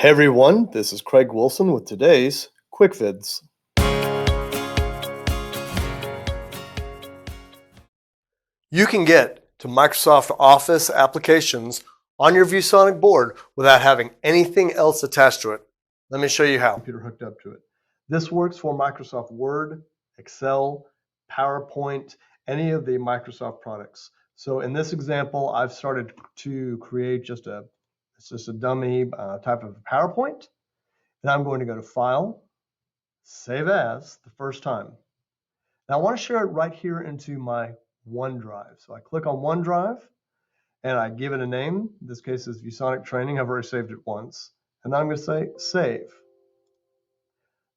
Hey everyone, this is Craig Wilson with today's Quick Vids. You can get to Microsoft Office applications on your ViewSonic board without having anything else attached to it. Let me show you how. Computer hooked up to it. This works for Microsoft Word, Excel, PowerPoint, any of the Microsoft products. So in this example, I've started to create just a dummy type of PowerPoint. And I'm going to go to File, Save As the first time. Now I want to share it right here into my OneDrive. So I click on OneDrive and I give it a name. In this case is ViewSonic Training. I've already saved it once. And then I'm going to say Save.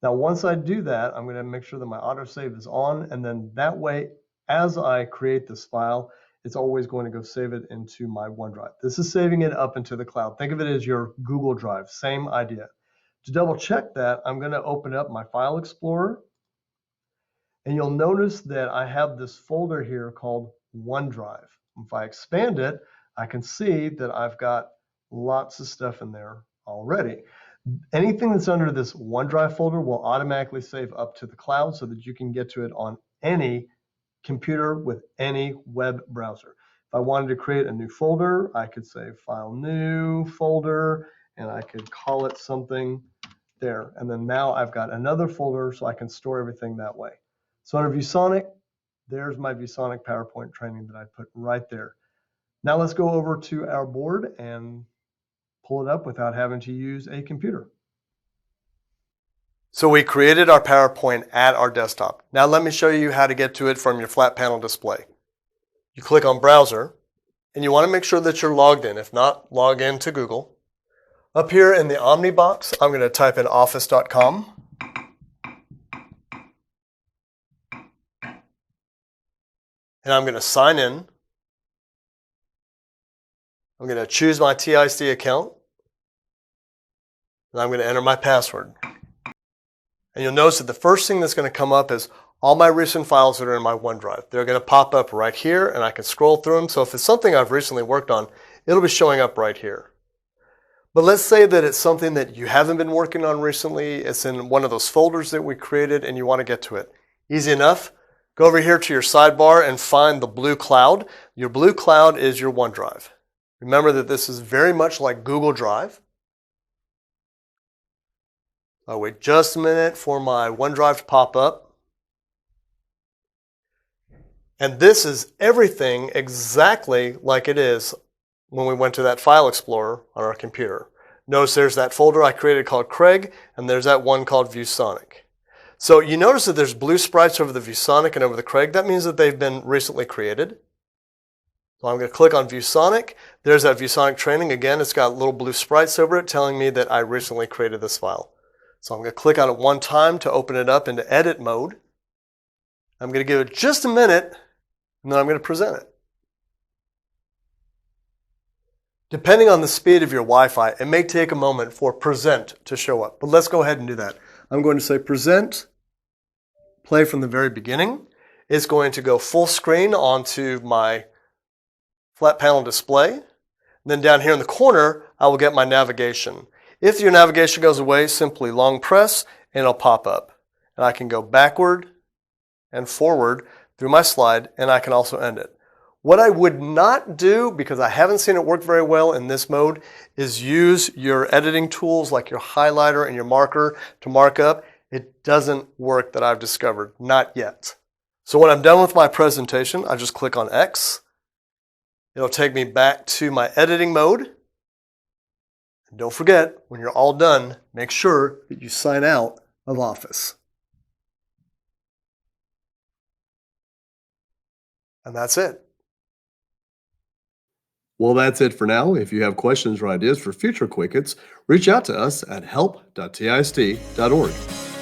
Now once I do that, I'm going to make sure that my autosave is on, and then that way, as I create this file, it's always going to go save it into my OneDrive. This is saving it up into the cloud. Think of it as your Google Drive, same idea. To double check that, I'm going to open up my File Explorer, and you'll notice that I have this folder here called OneDrive. If I expand it, I can see that I've got lots of stuff in there already. Anything that's under this OneDrive folder will automatically save up to the cloud so that you can get to it on any computer with any web browser. If I wanted to create a new folder, I could say File New Folder, and I could call it something there. And then now I've got another folder so I can store everything that way. So under ViewSonic, there's my ViewSonic PowerPoint training that I put right there. Now let's go over to our board and pull it up without having to use a computer. So we created our PowerPoint at our desktop. Now let me show you how to get to it from your flat panel display. You click on Browser, and you want to make sure that you're logged in. If not, log in to Google. Up here in the Omni box, I'm going to type in office.com. And I'm going to sign in. I'm going to choose my TIC account. And I'm going to enter my password. And you'll notice that the first thing that's going to come up is all my recent files that are in my OneDrive. They're going to pop up right here, and I can scroll through them. So if it's something I've recently worked on, it'll be showing up right here. But let's say that it's something that you haven't been working on recently. It's in one of those folders that we created, and you want to get to it. Easy enough. Go over here to your sidebar and find the blue cloud. Your blue cloud is your OneDrive. Remember that this is very much like Google Drive. I'll wait just a minute for my OneDrive to pop up. And this is everything exactly like it is when we went to that File Explorer on our computer. Notice there's that folder I created called Craig, and there's that one called ViewSonic. So you notice that there's blue sprites over the ViewSonic and over the Craig. That means that they've been recently created. So I'm going to click on ViewSonic. There's that ViewSonic training. Again, it's got little blue sprites over it telling me that I recently created this file. So I'm going to click on it one time to open it up into edit mode. I'm going to give it just a minute, and then I'm going to present it. Depending on the speed of your Wi-Fi, it may take a moment for present to show up. But let's go ahead and do that. I'm going to say present, play from the very beginning. It's going to go full screen onto my flat panel display. And then down here in the corner, I will get my navigation. If your navigation goes away, simply long press and it'll pop up. And I can go backward and forward through my slide, and I can also end it. What I would not do, because I haven't seen it work very well in this mode, is use your editing tools like your highlighter and your marker to mark up. It doesn't work that I've discovered, not yet. So when I'm done with my presentation, I just click on X. It'll take me back to my editing mode. And don't forget, when you're all done, make sure that you sign out of Office. And that's it. Well, that's it for now. If you have questions or ideas for future Quick Hits, reach out to us at help.tist.org.